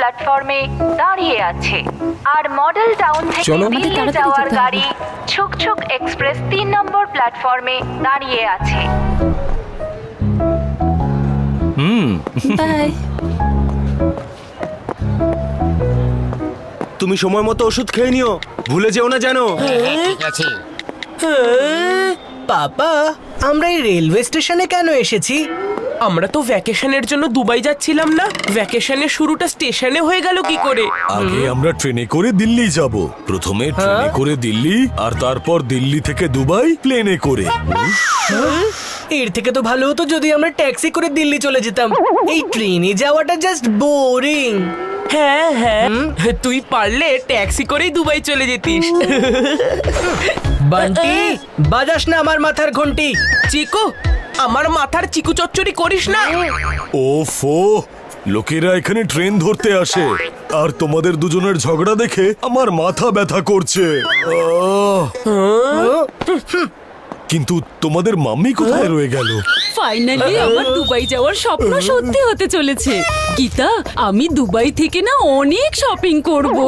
প্ল্যাটফর্মে দাঁড়িয়ে আছে। আর মডেল টাউন থেকে দিল্লি যাওয়ার গাড়ি ছুকছুক এক্সপ্রেস 3 নম্বর প্ল্যাটফর্মে দাঁড়িয়ে আছে। বাই। তুমি সময় মতো ওষুধ খেয়ে নিও, ভুলে যেও না জানো। ঠিক আছে। পাপা, আমরা এই রেলওয়ে স্টেশনে কেন এসেছি? আমরা তো ভ্যাকেশনের জন্য দুবাই যাচ্ছিলাম না? ভ্যাকেশনের শুরুটা স্টেশনে হয়ে গেল কি করে? আগে আমরা ট্রেনে করে দিল্লি যাব। প্রথমে ট্রেনে করে দিল্লি, আর তারপর দিল্লি থেকে দুবাই প্লেনে করে। এর থেকে তো ভালো হতো যদি আমরা ট্যাক্সি করে দিল্লি চলে যেতাম। এই ট্রেনে যাওয়াটা জাস্ট বোরিং। হ্যাঁ হ্যাঁ, তুই পারলে ট্যাক্সি করেই দুবাই চলে যেতিস। বান্টি, বাজাস না আমার মাথার ঘন্টি। চিকু, আমার মাথার চিকু চচ্চড়ি করিস না। ওফো, লোকেরা এখানে ট্রেন ধরতে আসে, আর তোমাদের দুজনের ঝগড়া দেখে আমার মাথা ব্যথা করছে। কিন্তু তোমাদের মাম্মি কোথায় রয়ে গেল? ফাইনালি আমার দুবাই যাওয়ার স্বপ্ন সত্যি হতে চলেছে। গীতা, আমি দুবাই থেকে না অনেক শপিং করব।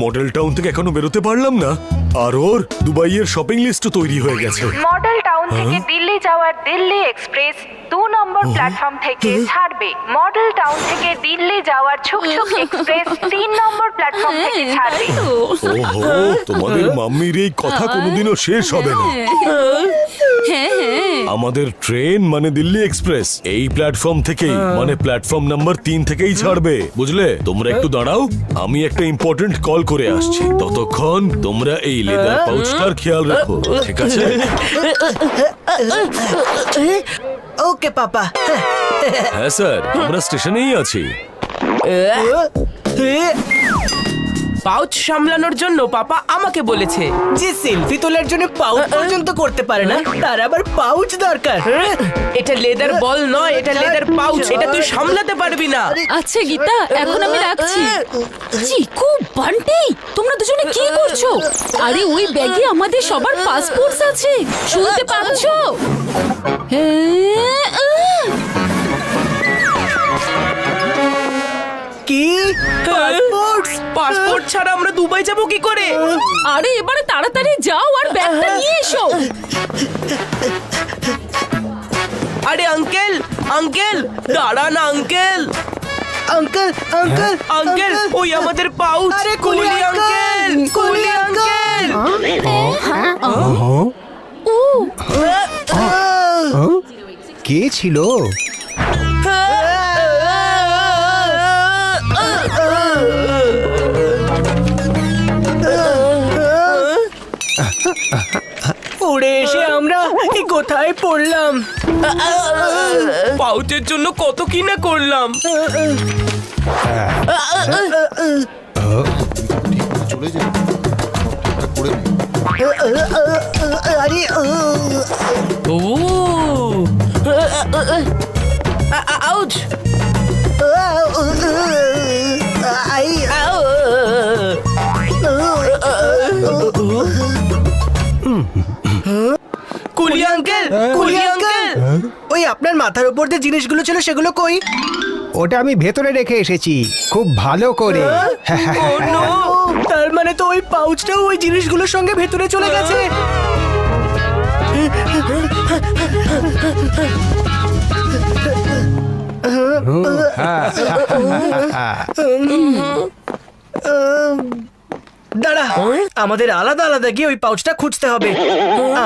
মডেল টাউন থেকে এখনো বেরোতে পারলাম না, আর ওর দুবাইয়ের শপিং লিস্টও তৈরি হয়ে গেছে। মডেল টাউন থেকে দিল্লি যাওয়ার দিল্লি এক্সপ্রেস 2 নম্বর প্ল্যাটফর্ম থেকে ছাড়বে। মডেল টাউন থেকে দিল্লি যাওয়ার ছুকছুক এক্সপ্রেস 3 নম্বর প্ল্যাটফর্ম থেকে ছাড়বে। ওহো, তোমাদের মাম্মির এই কথা কোনোদিনও শেষ হবে না। হ্যাঁ হ্যাঁ, আমাদের ট্রেন মানে দিল্লি এক্সপ্রেস এই প্ল্যাটফর্ম থেকেই, মানে প্ল্যাটফর্ম নাম্বার 3 থেকেই ছাড়বে, বুঝলে? তোমরা একটু দাঁড়াও, আমি একটা ইম্পর্টেন্ট কল করে আসছি। ততক্ষণ তোমরা এই লেদার পাউচটার খেয়াল রাখো, ঠিক আছে? ওকে পাপা। হ্যাঁ স্যার, আমরা স্টেশনেই আছি। পাউচ সামলানোর জন্য পাপা আমাকে বলেছে। যে সেলফি তোলার জন্য পাউচ পর্যন্ত করতে পারে না, তার আবার পাউচ দরকার। এটা লেদার বল নয়, এটা লেদার পাউচ। এটা তুই সামলাতে পারবি না। আচ্ছা গীতা, এখন আমি রাখছি। চিকু, বান্টি, তোমরা দুজনে কি করছো? আরে ওই ব্যাগে আমাদের সবার পাসপোর্টস আছে, শুনতে পাচ্ছো? কি পাসপোর্ট ছাড়া আমরা দুবাই যাব কি করে? আরে এবারে তাড়াতাড়ি যাও আর ব্যাগটা নিয়ে এসো। আরে আঙ্কেল, আঙ্কেল দাঁড়ান আঙ্কেল। আঙ্কেল, আঙ্কেল, আঙ্কেল, ওই আমাদের পাউচ। আরে কুলি আঙ্কেল, কুলি আঙ্কেল। কে ছিল? উড়ে এসে আমরা এই কোথায় পড়লাম? পাউচের জন্য কত কি না করলাম। চলে যেতে করে আরে ও আউচ। কুলি আঙ্কেল, কুলি আঙ্কেল। ওই আপনার মাথার উপর যে জিনিসগুলো ছিল সেগুলো কই? ওটা আমি ভেতরে রেখে এসেছি খুব ভালো করে। তার মানে তো ওই পাউচটাও ওই জিনিসগুলোর সঙ্গে ভেতরে চলে গেছে। দাঁড়া, আমাদের আলাদা আলাদা গিয়ে ওই পাউচটা খুঁজতে হবে।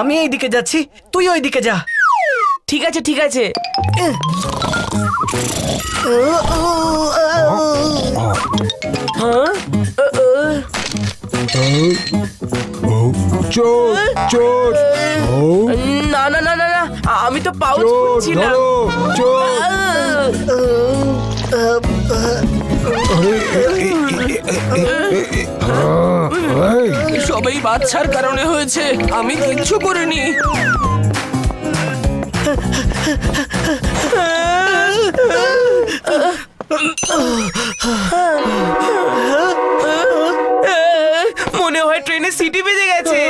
আমি এই দিকে যাচ্ছি, তুই ওই দিকে যা। ঠিক আছে, ঠিক আছে। চোর চোর না না না না না, আমি তো পাউচ খুঁজছিলাম। চোর সবাই বাচ্চার কারণে হয়েছে, আমি কিচ্ছু করিনি। মনে হয় ট্রেনে সিটি বেজে গেছে।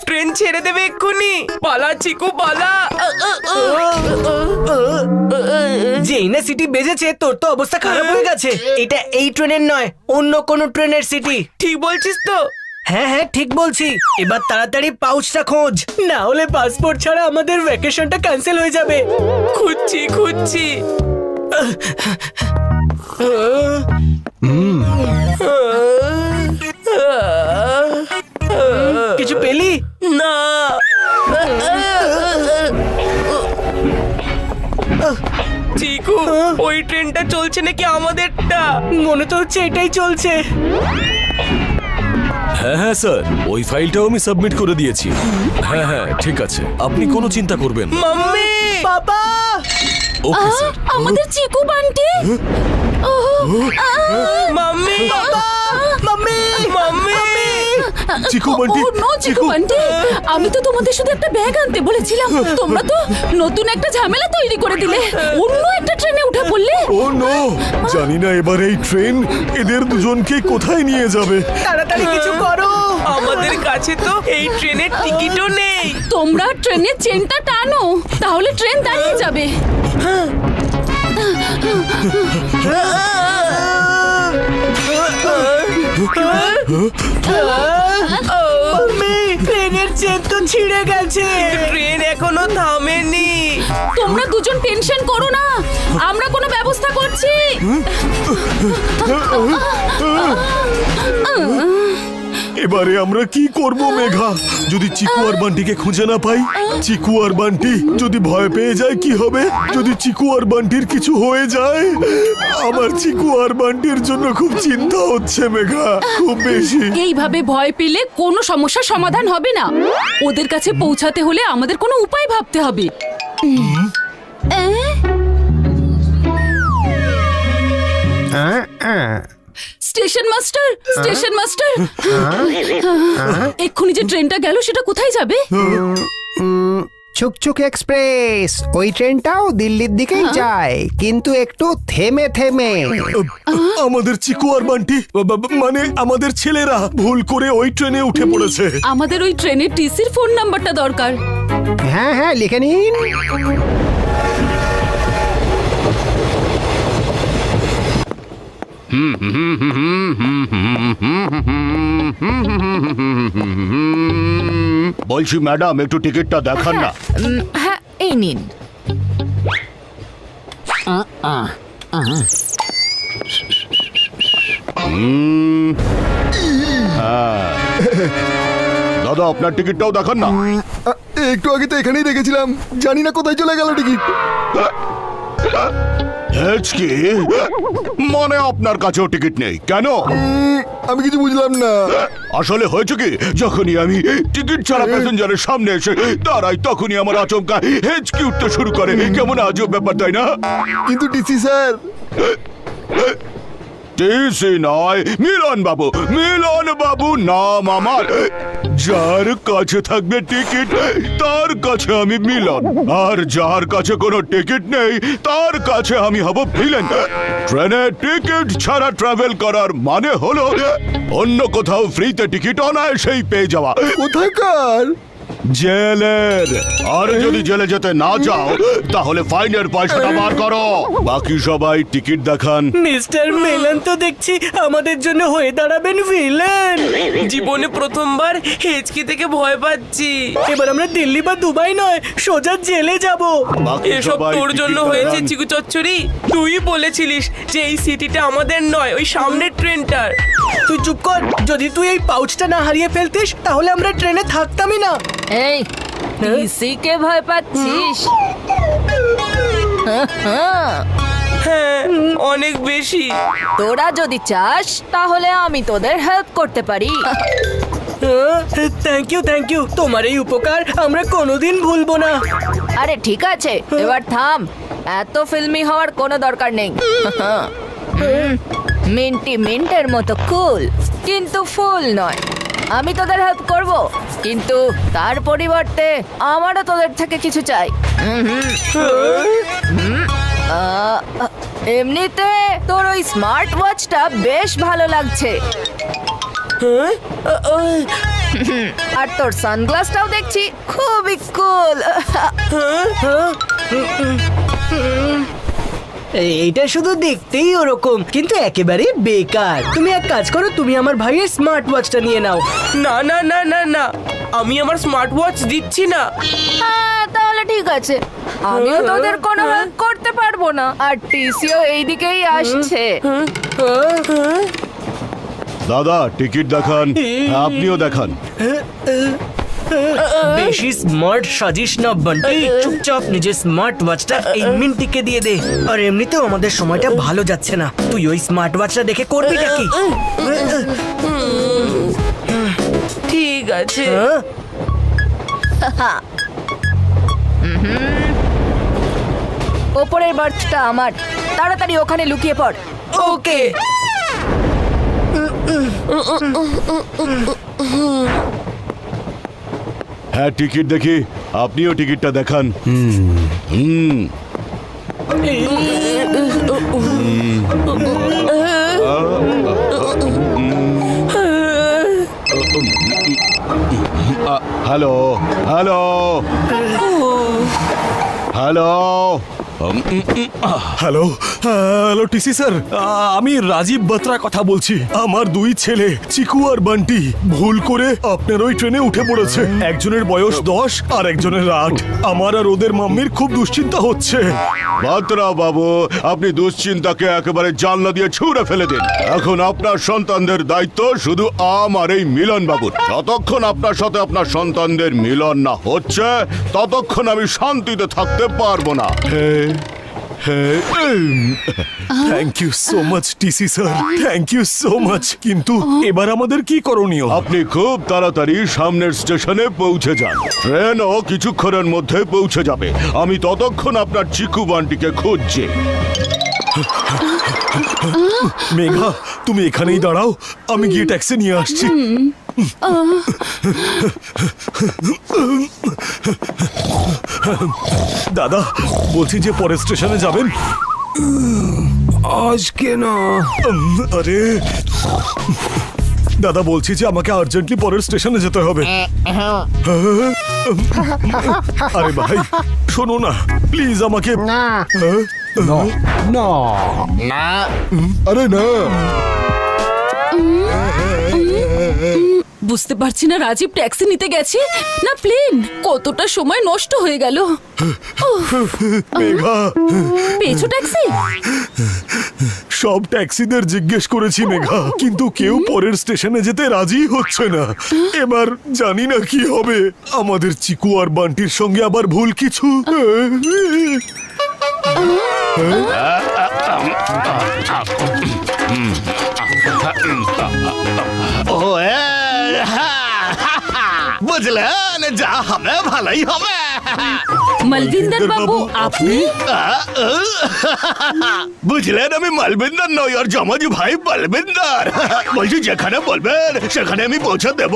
ট্রেন ছেড়ে ছেড়ে দেবে এক্ষুনি। পালা চিকু পালা। যেই না সিটি বেজেছে তোর তো অবস্থা খারাপ হয়ে গেছে। এটা এই ট্রেনের নয়, অন্য কোনো ট্রেনের সিটি। ঠিক বলছিস তো? হ্যাঁ হ্যাঁ ঠিক বলছি। এবার তাড়াতাড়ি পাউচটা খোঁজ, না হলে পাসপোর্ট ছাড়া আমাদের ভ্যাকেশনটা ক্যান্সেল হয়ে যাবে। খুঁজছি খুঁজছি। কিছু পেলি? না। চিকু, ওই ট্রেনটা চলছে নাকি আমাদেরটা? মনে তো হচ্ছে এটাই চলছে। হ্যাঁ হ্যাঁ স্যার, ওই ফাইলটাও আমি সাবমিট করে দিয়েছি। হ্যাঁ হ্যাঁ ঠিক আছে, আপনি কোনো চিন্তা করবেন না। মাম্মি, বাবা, ওকে স্যার। আমাদের Chiku Bunty. Mummy, mummy, mummy. Chiku Bunty, no Chiku Bunty, আমি তো তোমাদের শুধু একটা ব্যাগ আনতে বলেছিলাম, তোমরা তো নতুন একটা ঝামেলা তৈরি করে দিলে, অন্য একটা ট্রেনে উঠে পড়লে। ও নো, জানি না এবার এই ট্রেন এদের দুজনকে কোথায় নিয়ে যাবে। তাড়াতাড়ি কিছু করো। আমাদের কাছে তো এই ট্রেনের টিকিটও নেই। তোমরা ট্রেনের চেনটা টানো, তাহলে ট্রেন দাঁড়িয়ে যাবে। মাম্মি, ট্রেনের চেন তো ছিঁড়ে গেছে। ট্রেন এখনো থামেনি। তোমরা দুজন টেনশন করো না, আমরা কোনো ব্যবস্থা করছি। এবারে আমরা কি করব মেঘা? যদি চিকু আর বান্টিকে খুঁজে না পাই, চিকু আর বান্টি যদি ভয় পেয়ে যায় কি হবে? যদি চিকু আর বান্টির কিছু হয়ে যায়, আমার চিকু আর বান্টির জন্য খুব চিন্তা হচ্ছে মেঘা, খুব বেশি। এইভাবে ভয় পেলে কোনো সমস্যার সমাধান হবে না। ওদের কাছে পৌঁছাতে হলে আমাদের কোনো উপায় ভাবতে হবে। স্টেশন মাস্টার, স্টেশন মাস্টার, এক্ষুনি যে ট্রেনটা গেল সেটা কোথায় যাবে? ছুকছুক এক্সপ্রেস, ওই ট্রেনটাও দিল্লির দিকেই যায়, কিন্তু একটু থেমে থেমে। আমাদের চিকু আর বান্টি, মানে আমাদের ছেলেরা ভুল করে ওই ট্রেনে উঠে পড়েছে। আমাদের ওই ট্রেনের টিসির ফোন নাম্বারটা দরকার। হ্যাঁ হ্যাঁ লিখে নিন। বলছি ম্যাডাম, একটু টিকিটটা দেখান না। হ্যাঁ, এই নিন। দাদা, আপনার টিকিটটাও দেখান না। একটু আগে তো এখানেই রেখেছিলাম, জানি না কোথায় চলে গেল টিকিট। কি মানে আপনার কাছেও টিকিট নেই কেন? আমি কিছু বুঝলাম না। আসলে হয়েছে কি, যখনই আমি টিকিট ছাড়া প্যাসেঞ্জারের সামনে এসে দাঁড়াই, তখনই আমার আচমকা হেঁচকি উঠতে শুরু করে। কেমন আজব ব্যাপার, তাই না? কিন্তু ডিসি স্যার। টিসি নয়, মিলন বাবু, মিলন বাবু নাম আমার। যার কাছে থাকবে টিকিট তার কাছে আমি মিলন, আর যার কাছে কোনো টিকিট নেই তার কাছে আমি হব ভিলেন। ট্রেনে টিকিট ছাড়া ট্রাভেল করার মানে হলো অন্য কোথাও ফ্রিতে টিকিট অনায়াসেই পেয়ে যাওয়া। কোথাকার? জেলের। আর যদি জেলে যেতে না যাও তাহলে ফাইনের পয়সাটা বার করো। বাকি সবাই টিকিট দেখান। মিস্টার মেলন তো দেখছি আমাদের জন্য হয়ে দাঁড়াবেন ভিলেন। জীবনে প্রথমবার হেঁচকি থেকে ভয় পাচ্ছি। এবার আমরা দিল্লি বা দুবাই নয়, সোজা জেলে যাব। বাকি এসব সবাই তোর জন্য টিকিট হয়েছে দেখান। চিকু চচ্চড়ি। তুই বলেছিলিস যে এই সিটিটা আমাদের নয়, ওই সামনের ট্রেনটার। তুই চুপ কর। যদি তুই এই পাউচটা না হারিয়ে ফেলতিস তাহলে আমরা ট্রেনে থাকতামই না। এই টিসিকে ভয় পাচ্ছিস? হ্যাঁ, অনেক বেশি। তোরা যদি চাস তাহলে আমি তোদের হেল্প করতে পারি। Thank you. তোমার এই উপকার আমরা কোনোদিন ভুলবো না। আরে ঠিক আছে, এবার থাম। এত ফিল্মি হওয়ার কোনো দরকার নেই। মিন্টি মিন্টের মতো কুল, কিন্তু ফুল নয়। আমি তোদের হেল্প করব, কিন্তু তার পরিবর্তে আমারও তোদের থেকে কিছু চাই। এমনিতে তোর ওই স্মার্ট ওয়াচটা বেশ ভালো লাগছে। আর তোর সানগ্লাসটাও দেখছি খুবই কুল। এইটা শুধু দেখতেই ওরকম, কিন্তু একেবারে বেকার। তুমি এক কাজ করো, তুমি আমার ভাইয়ের স্মার্ট ওয়াচটা নিয়ে নাও। না না না না না, আমি আমার স্মার্ট ওয়াচ দিচ্ছি না। হ্যাঁ তাহলে ঠিক আছে, আমিও তোদের কোনো হেল্প করতে পারবো না। আর টিসিও এইদিকেই আসছে। দাদা টিকিট দেখান, আপনিও দেখান। বেশি স্মার্ট সাজিস না বান্টি, চুপচাপ নিজের স্মার্ট ওয়াচটা এই মিন্টিকে দিয়ে দে। আর এমনিতেও আমাদের সময়টা ভালো যাচ্ছে না, তুই ওই স্মার্ট ওয়াচটা দেখে করবিটা কি? ঠিক আছে। ওপরের বার্থটা আমার, তাড়াতাড়ি ওখানে লুকিয়ে পড়। ওকে। হ্যাঁ টিকিট দেখি, আপনিও টিকিটটা দেখান। Hello hello hello hello hello TC sir, আমি রাজীব বাত্রা কথা বলছি। আমার দুই ছেলে চিকু আর বান্টি ভুল করে আপনার ওই ট্রেনে উঠে পড়েছে। একজনের বয়স 10 আর একজনের 8। আমার আর ওদের মাম্মির খুব দুশ্চিন্তা হচ্ছে। বাত্রা বাবু, আপনি দুশ্চিন্তাকে একেবারে জানলা দিয়ে ছুঁড়ে ফেলে দিন। এখন আপনার সন্তানদের দায়িত্ব শুধু আমার এই মিলন বাবুর। যতক্ষণ আপনার সাথে আপনার সন্তানদের মিলন না হচ্ছে, ততক্ষণ আমি শান্তিতে থাকতে পারবো না। Thank you so much TC sir, thank you so much. কিন্তু এবার আমাদের কি করণীয়? আপনি খুব তাড়াতাড়ি সামনের স্টেশনে পৌঁছে যান, ট্রেনও কিছুক্ষণের মধ্যে পৌঁছে যাবে। আমি ততক্ষণ আপনার চিকু বান্টিকে খুঁজছি। মেঘা, তুমি এখানেই দাঁড়াও, আমি গিয়ে ট্যাক্সি নিয়ে আসছি। দাদা বলছি যে পরের স্টেশনে যাবেন। আজকে না। আরে দাদা বলছি যে আমাকে আর্জেন্টলি পরের স্টেশনে যেতে হবে। আরে ভাই শোনো না প্লিজ আমাকে। না না আরে না, বুঝতে পারছি না রাজীব ট্যাক্সি নিতে গেছে না প্লেন। কতটা সময় নষ্ট হয়ে গেল। মেঘা, পেয়েছো ট্যাক্সি? সব ট্যাক্সিদের জিজ্ঞেস করেছি মেঘা, কিন্তু কেউ পরের স্টেশনে যেতে রাজি হচ্ছে না। এবার জানি না কি হবে। আমাদের চিকু আর বান্টির সঙ্গে আবার ভুল কিছু। বুঝলেন, যা হবে ভালোই হবে। মালবিন্দর বাবু আপনি? বুঝলেন, আমি মালবিন্দর নই, আর জমাজি ভাই বলবিন্দর। বলছি যেখানে বলবেন সেখানে আমি পৌঁছে দেব।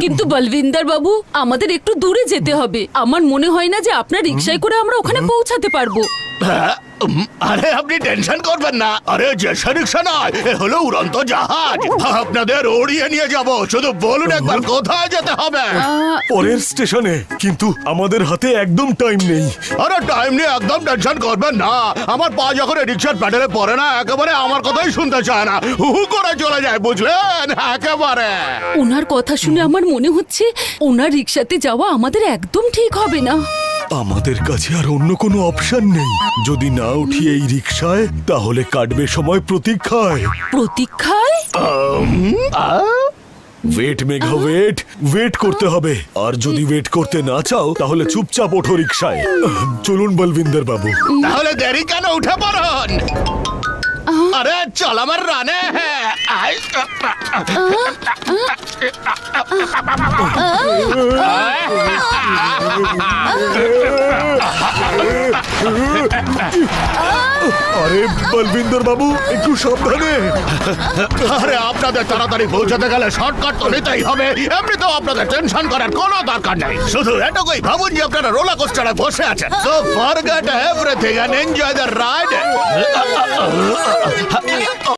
কিন্তু বলবিন্দর বাবু আমাদের একটু দূরে যেতে হবে। আমার মনে হয় না যে আপনার রিকশায় করে আমরা ওখানে পৌঁছাতে পারবো। আরে আপনি টেনশন করবেন না। আরে যে রিক্সা নয়, এ হলো উড়ন্ত জাহাজ। আপনাদের উড়িয়ে নিয়ে যাব, শুধু বলুন একবার কোথায় যেতে হবে। পরের স্টেশনে, কিন্তু আমাদের হাতে একদম টাইম নেই। আরে টাইম নিয়ে একদম টেনশন করবেন না। আমার পা যখন রিক্সার প্যাডেলে পড়ে না, একেবারে আমার কথাই শুনতে চায় না, হু হু করে চলে যায়, বুঝলেন একেবারে। ওনার কথা শুনে আমার মনে হচ্ছে ওনার রিকশাতে যাওয়া আমাদের একদম ঠিক হবে না। আমাদের কাছে আর অন্য কোনো অপশন নেই। যদি না উঠি এই রিকশায়, তাহলে কাটবে সময় প্রতীক্ষায়। প্রতীক্ষায়? ওয়েট মেঘা, ওয়েট ওয়েট করতে হবে। আর যদি ওয়েট করতে না চাও, তাহলে চুপচাপ ওঠো রিকশায়। চলুন বলবিন্দর বাবু। তাহলে দেরি কেন, উঠে পড়ুন। আরে চল আমার রানে। আরে বলবিন্দর বাবু একটু সাবধানে। আরে আপনাদের তাড়াতাড়ি পৌঁছাতে গেলে শর্টকাট তো নিতেই হবে। এমনিতেও আপনাদের টেনশন করার কোনো দরকার নেই। শুধু এটুকুই ভাবুন যে আপনারা রোলার কোস্টারে বসে আছেন। So forget everything and enjoy the ride.